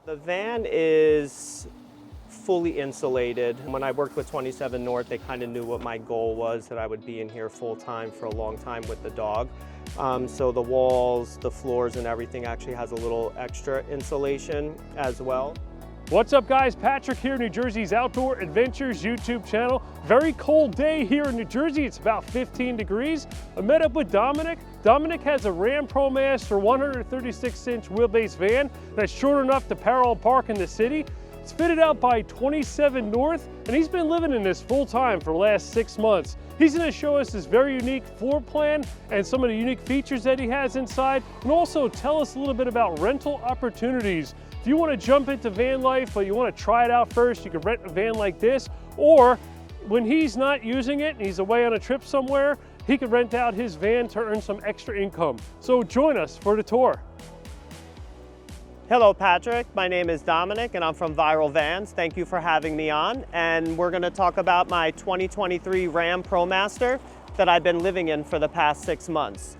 The van is fully insulated. When I worked with 27 North, they kind of knew what my goal was, that I would be in here full time for a long time with the dog. So the walls, the floors and everything actually has a little extra insulation as well. What's up guys, Patrick here, New Jersey's Outdoor Adventures YouTube channel. Very cold day here in New Jersey, it's about 15 degrees. I met up with Dominic. Dominic has a Ram ProMaster 136-inch wheelbase van that's short enough to parallel park in the city. It's fitted out by 27 North, and he's been living in this full time for the last 6 months. He's going to show us his very unique floor plan and some of the unique features that he has inside, and also tell us a little bit about rental opportunities. If you want to jump into van life, but you want to try it out first, you can rent a van like this, or when he's not using it and he's away on a trip somewhere, he could rent out his van to earn some extra income. So join us for the tour. Hello Patrick, my name is Dominic and I'm from Viral Vans. Thank you for having me on, and we're going to talk about my 2023 Ram ProMaster that I've been living in for the past 6 months.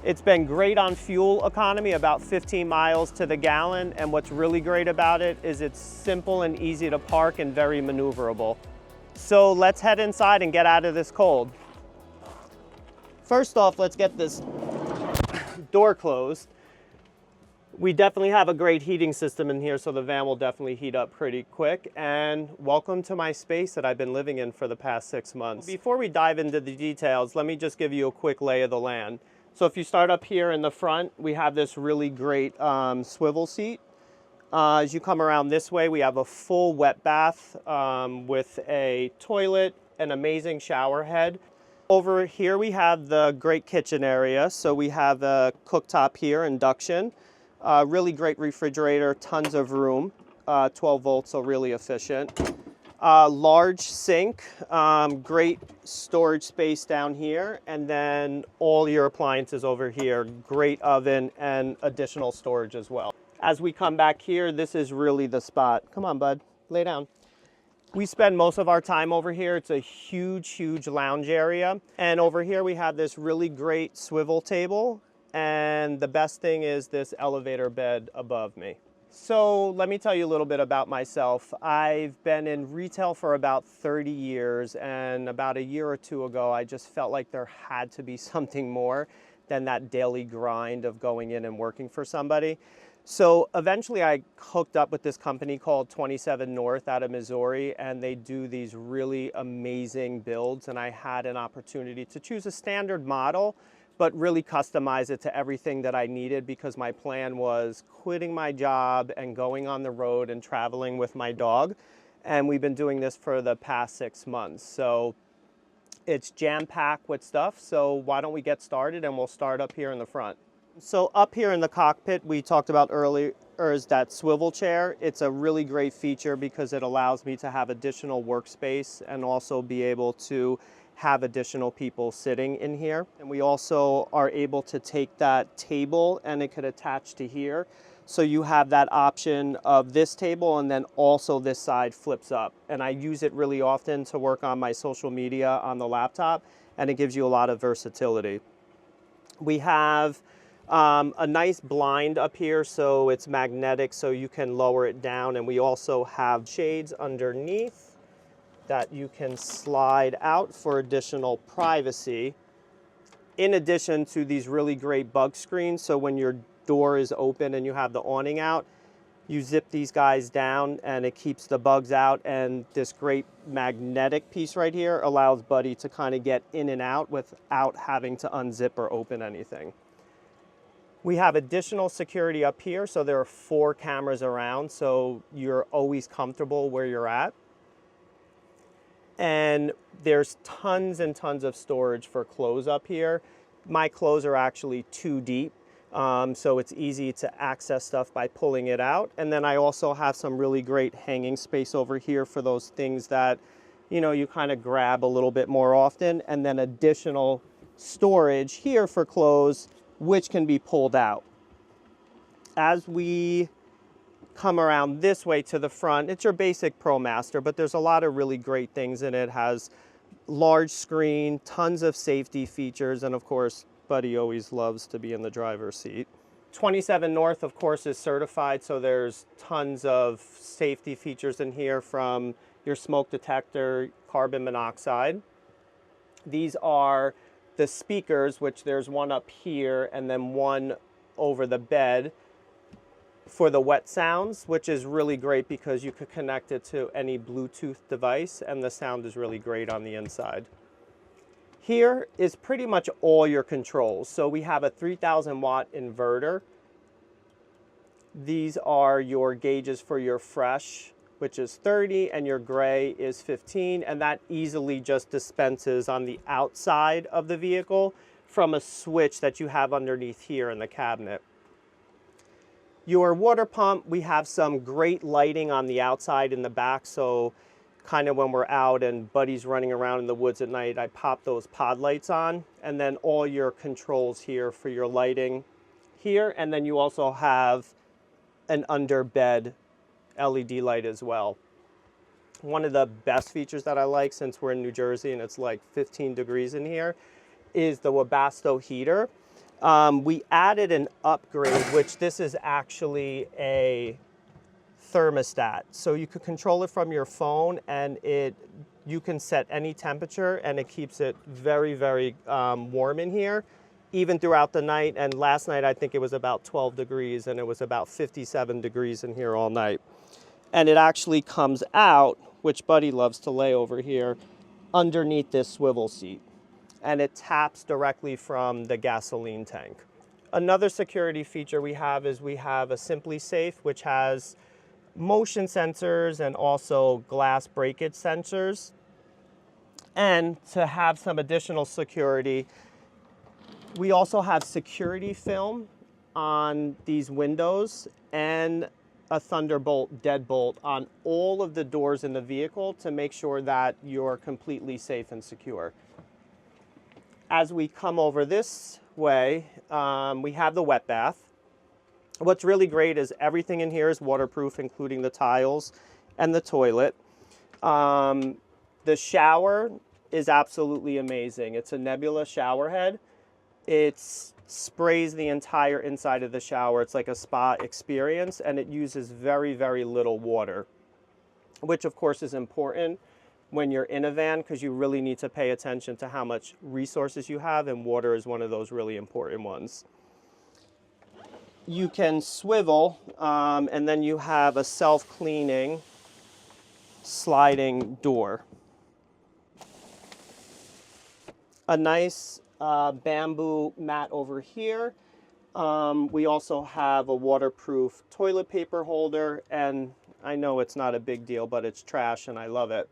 It's been great on fuel economy, about 15 miles to the gallon, and what's really great about it is it's simple and easy to park and very maneuverable. So let's head inside and get out of this cold. First off, let's get this door closed. We definitely have a great heating system in here, so the van will definitely heat up pretty quick. And welcome to my space that I've been living in for the past 6 months. Before we dive into the details, let me just give you a quick lay of the land. So if you start up here in the front, we have this really great swivel seat. As you come around this way, we have a full wet bath with a toilet, an amazing shower head. Over here we have the great kitchen area. So we have a cooktop here, induction, really great refrigerator, tons of room, 12 volts, so really efficient. Large sink, great storage space down here, and then all your appliances over here, great oven and additional storage as well. As we come back here, this is really the spot. Come on, bud, lay down. We spend most of our time over here. It's a huge lounge area. And over here we have this really great swivel table. And the best thing is this elevator bed above me. So let me tell you a little bit about myself. I've been in retail for about 30 years, and about a year or two ago, I just felt like there had to be something more than that daily grind of going in and working for somebody. So eventually I hooked up with this company called 27 North out of Missouri, and they do these really amazing builds, and I had an opportunity to choose a standard model but really customize it to everything that I needed, because my plan was quitting my job and going on the road and traveling with my dog. And we've been doing this for the past 6 months. So it's jam-packed with stuff. So why don't we get started, and we'll start up here in the front. So up here in the cockpit, we talked about earlier, is that swivel chair. It's a really great feature because it allows me to have additional workspace and also be able to have additional people sitting in here. And we also are able to take that table and it could attach to here. So you have that option of this table, and then also this side flips up. And I use it really often to work on my social media on the laptop, and it gives you a lot of versatility. We have a nice blind up here, so it's magnetic, so you can lower it down. And we also have shades underneath that you can slide out for additional privacy, in addition to these really great bug screens. So when your door is open and you have the awning out, you zip these guys down and it keeps the bugs out. And this great magnetic piece right here allows Buddy to kind of get in and out without having to unzip or open anything. We have additional security up here, so there are 4 cameras around, so you're always comfortable where you're at. And there's tons and tons of storage for clothes up here. My clothes are actually too deep, so it's easy to access stuff by pulling it out. And then I also have some really great hanging space over here for those things that, you know, you kind of grab a little bit more often. And then additional storage here for clothes, which can be pulled out. As we come around this way to the front, it's your basic ProMaster, but there's a lot of really great things in it. It has large screen, tons of safety features, and of course, Buddy always loves to be in the driver's seat. 27 North, of course, is certified, so there's tons of safety features in here, from your smoke detector, carbon monoxide. These are the speakers, which there's one up here and then one over the bed for the wet sounds, which is really great because you could connect it to any Bluetooth device and the sound is really great on the inside. Here is pretty much all your controls. So we have a 3,000 watt inverter. These are your gauges for your fresh, which is 30, and your gray is 15, and that easily just dispenses on the outside of the vehicle from a switch that you have underneath here in the cabinet. Your water pump, we have some great lighting on the outside in the back, so kind of when we're out and Buddy's running around in the woods at night, I pop those pod lights on, and then all your controls here for your lighting here, and then you also have an under bed LED light as well. One of the best features that I like, since we're in New Jersey and it's like 15 degrees in here, is the Webasto heater. We added an upgrade, which this is actually a thermostat. So you could control it from your phone, and you can set any temperature and it keeps it very, very warm in here, even throughout the night. And last night I think it was about 12 degrees and it was about 57 degrees in here all night. And it actually comes out, which Buddy loves to lay over here, underneath this swivel seat. And it taps directly from the gasoline tank. Another security feature we have is we have a Simply Safe, which has motion sensors and also glass breakage sensors. And to have some additional security, we also have security film on these windows and a Thunderbolt deadbolt on all of the doors in the vehicle to make sure that you're completely safe and secure. As we come over this way, we have the wet bath. What's really great is everything in here is waterproof, including the tiles and the toilet. The shower is absolutely amazing. It's a Nebula shower head. It sprays the entire inside of the shower. It's like a spa experience, and it uses very, very little water, which of course is important when you're in a van, because you really need to pay attention to how much resources you have, and water is one of those really important ones. You can swivel, and then you have a self-cleaning sliding door. A nice bamboo mat over here. We also have a waterproof toilet paper holder, and I know it's not a big deal, but it's trash and I love it.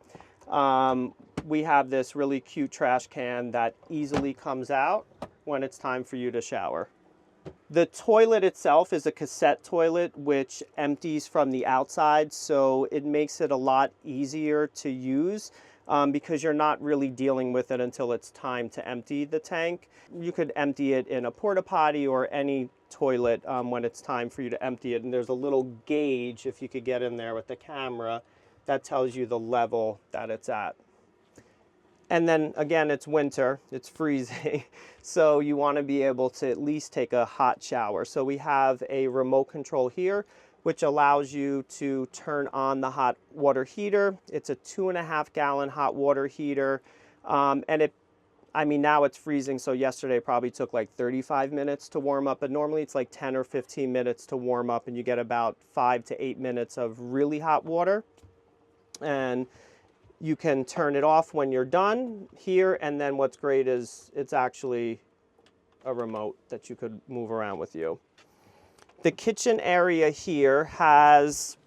We have this really cute trash can that easily comes out when it's time for you to shower. The toilet itself is a cassette toilet, which empties from the outside, so it makes it a lot easier to use because you're not really dealing with it until it's time to empty the tank. You could empty it in a porta potty or any toilet when it's time for you to empty it, and there's a little gauge, if you could get in there with the camera, that tells you the level that it's at. And then again, it's winter, it's freezing, so you want to be able to at least take a hot shower. So we have a remote control here, which allows you to turn on the hot water heater. It's a 2.5 gallon hot water heater. And now it's freezing, so yesterday probably took like 35 minutes to warm up, but normally it's like 10 or 15 minutes to warm up, and you get about 5 to 8 minutes of really hot water. And you can turn it off when you're done here, and then what's great is it's actually a remote that you could move around with you. The kitchen area here has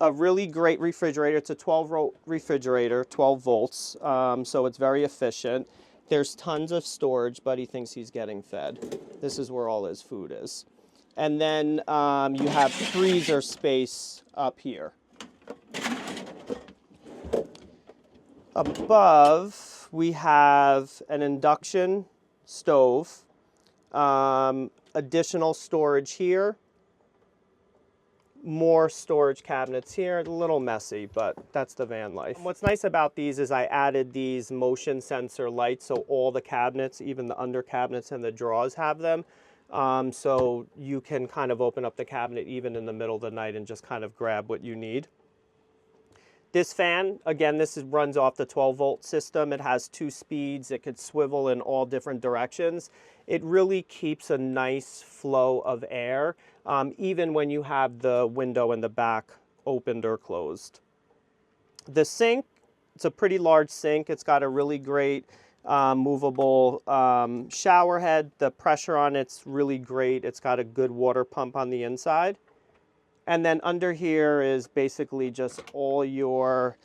a really great refrigerator. It's a 12-volt refrigerator, 12 volts, so it's very efficient. There's tons of storage. Buddy thinks he's getting fed. This is where all his food is. And then you have freezer space up here. Above, we have an induction stove, additional storage here, more storage cabinets here. A little messy, but that's the van life. What's nice about these is I added these motion sensor lights, so all the cabinets, even the under cabinets and the drawers, have them. So you can kind of open up the cabinet even in the middle of the night and just kind of grab what you need. This fan, again, runs off the 12-volt system. It has 2 speeds. It could swivel in all different directions. It really keeps a nice flow of air, even when you have the window in the back opened or closed. The sink, it's a pretty large sink. It's got a really great movable shower head. The pressure on it's really great. It's got a good water pump on the inside. And then under here is basically just all your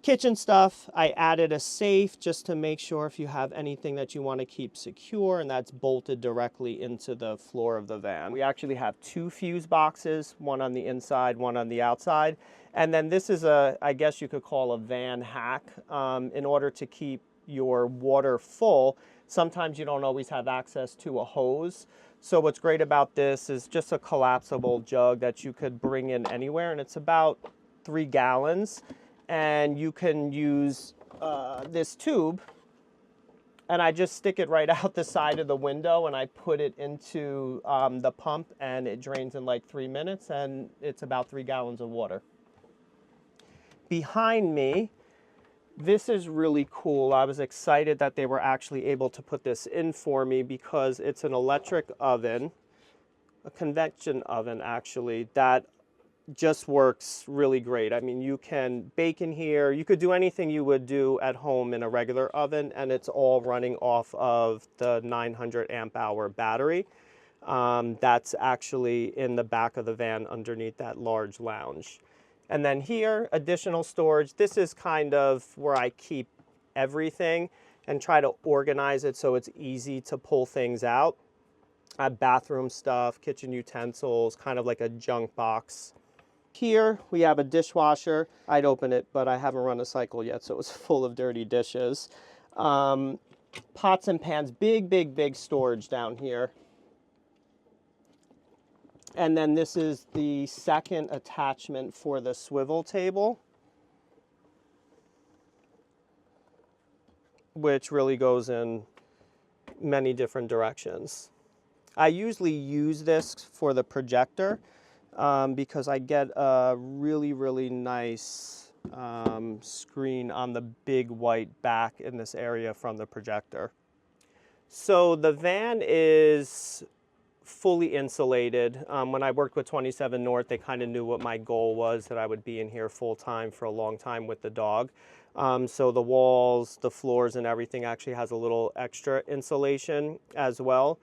kitchen stuff. I added a safe just to make sure if you have anything that you want to keep secure, and that's bolted directly into the floor of the van. We actually have 2 fuse boxes, one on the inside, one on the outside. And then this is I guess you could call a van hack. In order to keep your water full, sometimes you don't always have access to a hose. So what's great about this is just a collapsible jug that you could bring in anywhere, and it's about 3 gallons. And you can use this tube, and I just stick it right out the side of the window, and I put it into the pump, and it drains in like 3 minutes, and it's about 3 gallons of water. Behind me, this is really cool. I was excited that they were actually able to put this in for me because it's an electric oven, a convection oven actually, that just works really great. I mean, you can bake in here. You could do anything you would do at home in a regular oven, and it's all running off of the 900 amp hour battery. That's actually in the back of the van underneath that large lounge. And then here, additional storage. This is kind of where I keep everything and try to organize it so it's easy to pull things out. I have bathroom stuff, kitchen utensils, kind of like a junk box. Here we have a dishwasher. I'd open it, but I haven't run a cycle yet, so it's full of dirty dishes. Pots and pans, big storage down here. And then this is the second attachment for the swivel table, which really goes in many different directions. I usually use this for the projector because I get a really nice screen on the big white back in this area from the projector. So the van is fully insulated. When I worked with 27 North, they kind of knew what my goal was, that I would be in here full time for a long time with the dog. So the walls, the floors, and everything actually has a little extra insulation as well.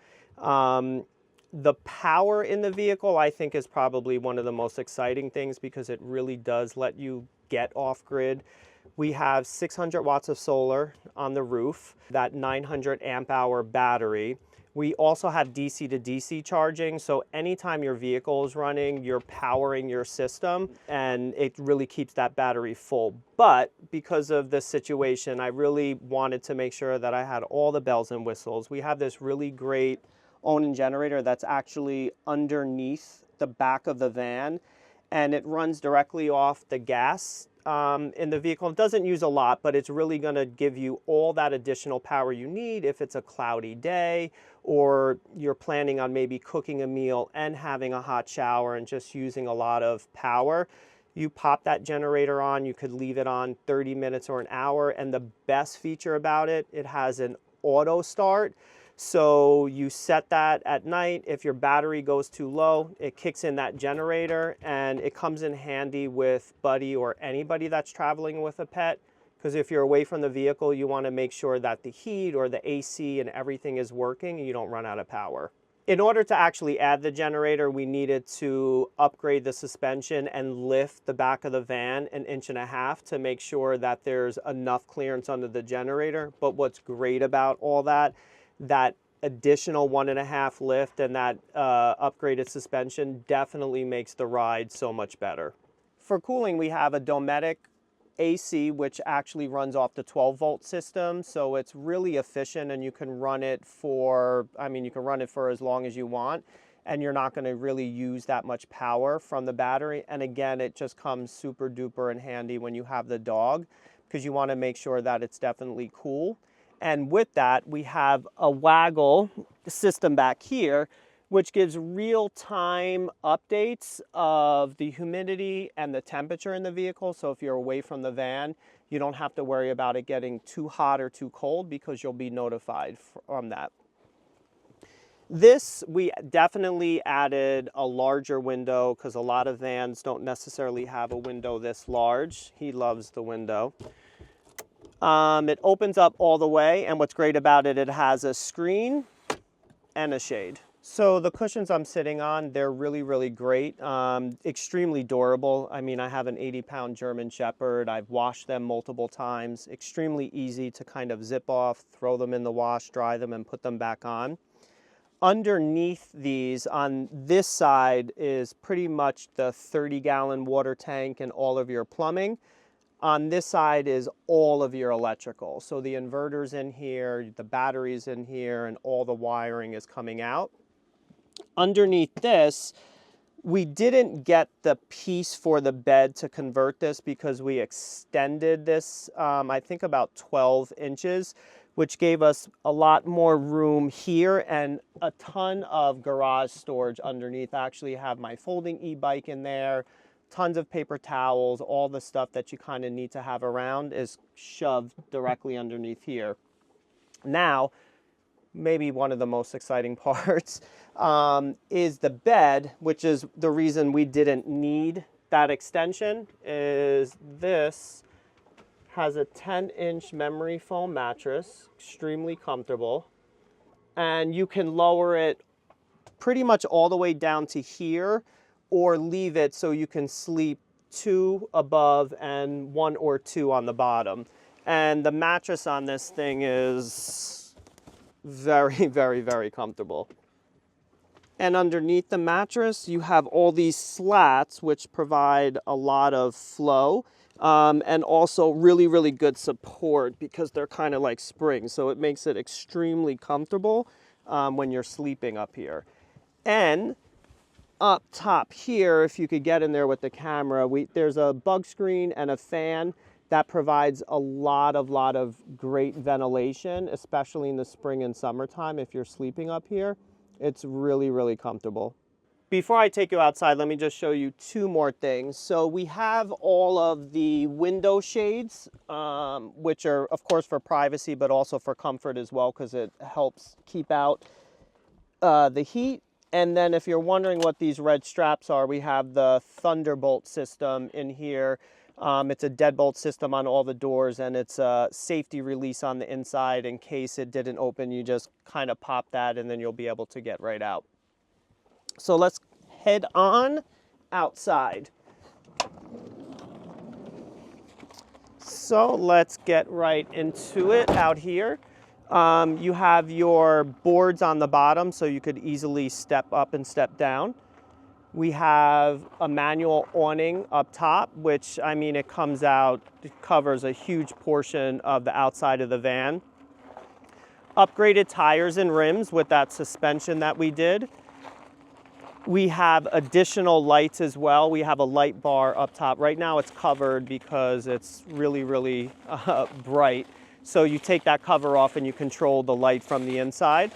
The power in the vehicle, I think, is probably one of the most exciting things because it really does let you get off grid. We have 600 watts of solar on the roof, that 900 amp hour battery. We also have DC to DC charging, so anytime your vehicle is running, you're powering your system, and it really keeps that battery full. But because of this situation, I really wanted to make sure that I had all the bells and whistles. We have this really great Onan generator that's actually underneath the back of the van, and it runs directly off the gas in the vehicle. It doesn't use a lot, but it's really going to give you all that additional power you need if it's a cloudy day, or you're planning on maybe cooking a meal and having a hot shower and just using a lot of power. You pop that generator on, you could leave it on 30 minutes or an hour, and the best feature about it, it has an auto start. So you set that at night. If your battery goes too low, it kicks in that generator, and it comes in handy with Buddy or anybody that's traveling with a pet. Because if you're away from the vehicle, you want to make sure that the heat or the AC and everything is working and you don't run out of power. In order to actually add the generator, we needed to upgrade the suspension and lift the back of the van 1.5 inches to make sure that there's enough clearance under the generator. But what's great about all that additional 1.5 lift and that upgraded suspension definitely makes the ride so much better. For cooling, we have a Dominic AC, which actually runs off the 12-volt system, so it's really efficient, and you can run it for, you can run it for as long as you want, and you're not going to really use that much power from the battery. And again, it just comes super duper in handy when you have the dog, because you want to make sure that it's definitely cool. And with that, we have a waggle system back here, which gives real-time updates of the humidity and the temperature in the vehicle. So if you're away from the van, you don't have to worry about it getting too hot or too cold because you'll be notified from that. This, we definitely added a larger window because a lot of vans don't necessarily have a window this large. He loves the window. It opens up all the way, and what's great about it, it has a screen and a shade. So the cushions I'm sitting on, they're really, really great. Extremely durable. I mean, I have an 80-pound German Shepherd. I've washed them multiple times. Extremely easy to kind of zip off, throw them in the wash, dry them, and put them back on. Underneath these, on this side, is pretty much the 30-gallon water tank and all of your plumbing. On this side is all of your electrical. So the inverter's in here, the battery's in here, and all the wiring is coming out. Underneath this, we didn't get the piece for the bed to convert this because we extended this, I think about 12 inches, which gave us a lot more room here and a ton of garage storage underneath. I actually have my folding e-bike in there, tons of paper towels, all the stuff that you kind of need to have around is shoved directly underneath here. Now, maybe one of the most exciting parts is the bed, which is the reason we didn't need that extension, is this has a 10-inch memory foam mattress, extremely comfortable, and you can lower it pretty much all the way down to here, or leave it so you can sleep 2 above and 1 or 2 on the bottom. And the mattress on this thing is very, very, very comfortable. And underneath the mattress, you have all these slats, which provide a lot of flow, and also really, really good support because they're kind of like springs. So it makes it extremely comfortable when you're sleeping up here. And up top here, if you could get in there with the camera, there's a bug screen and a fan that provides a lot of great ventilation, especially in the spring and summertime if you're sleeping up here. It's really, really comfortable. Before I take you outside, let me just show you 2 more things. So we have all of the window shades, which are of course for privacy, but also for comfort as well, because it helps keep out the heat. And then if you're wondering what these red straps are, we have the Thunderbolt system in here. It's a deadbolt system on all the doors, and it's a safety release on the inside in case it didn't open. You just kind of pop that and then you'll be able to get right out. So let's head on outside. So let's get right into it out here. You have your boards on the bottom, so you could easily step up and step down. We have a manual awning up top, which, I mean, it comes out, it covers a huge portion of the outside of the van. Upgraded tires and rims with that suspension that we did. We have additional lights as well. We have a light bar up top. Right now it's covered because it's really, really bright. So you take that cover off and you control the light from the inside.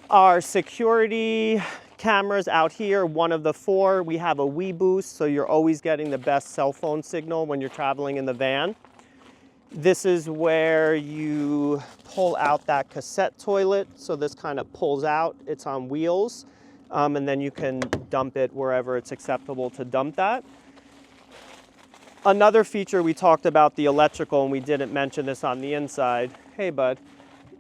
Our security cameras out here, 1 of the 4. We have a Wii Boost, so you're always getting the best cell phone signal when you're traveling in the van. This is where you pull out that cassette toilet. So this kind of pulls out, it's on wheels, and then you can dump it wherever it's acceptable to dump that. Another feature we talked about, the electrical, and we didn't mention this on the inside, hey bud,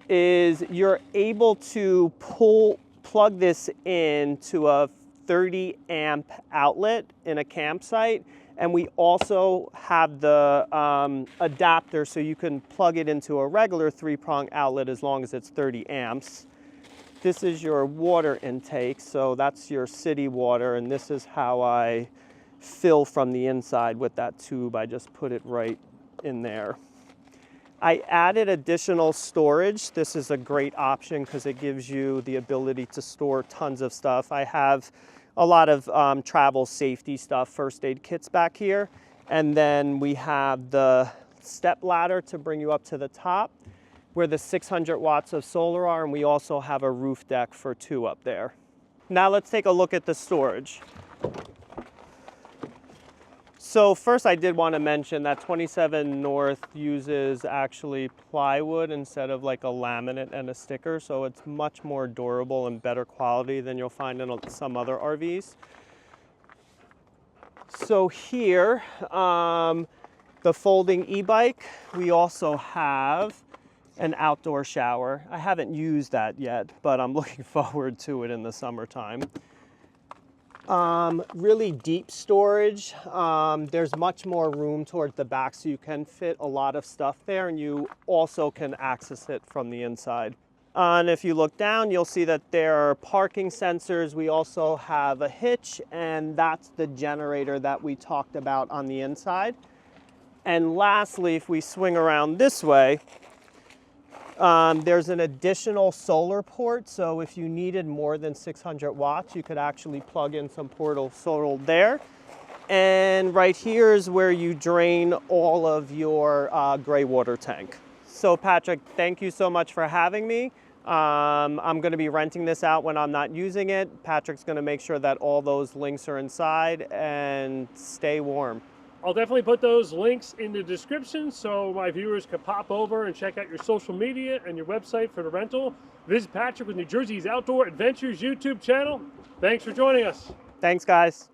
is you're able to plug this into a 30 amp outlet in a campsite. And we also have the adapter, so you can plug it into a regular 3-prong outlet as long as it's 30 amps. This is your water intake, so that's your city water, and this is how I fill from the inside with that tube. I just put it right in there. I added additional storage. This is a great option because it gives you the ability to store tons of stuff. I have a lot of travel safety stuff, first aid kits back here. And then we have the step ladder to bring you up to the top where the 600 watts of solar are, and we also have a roof deck for 2 up there. Now let's take a look at the storage. So first I did want to mention that 27 North uses actually plywood instead of like a laminate and a sticker, so it's much more durable and better quality than you'll find in some other RVs. So here, the folding e-bike, we also have an outdoor shower. I haven't used that yet, but I'm looking forward to it in the summertime. Really deep storage. There's much more room towards the back, so you can fit a lot of stuff there, and you also can access it from the inside. And if you look down, you'll see that there are parking sensors. We also have a hitch, and that's the generator that we talked about on the inside. And lastly, if we swing around this way, there's an additional solar port, so if you needed more than 600 watts, you could actually plug in some portable solar there. And right here is where you drain all of your gray water tank. So Patrick, thank you so much for having me. I'm going to be renting this out when I'm not using it. Patrick's going to make sure that all those links are inside, and stay warm. I'll definitely put those links in the description so my viewers can pop over and check out your social media and your website for the rental. This is Patrick with New Jersey's Outdoor Adventures YouTube channel. Thanks for joining us. Thanks, guys.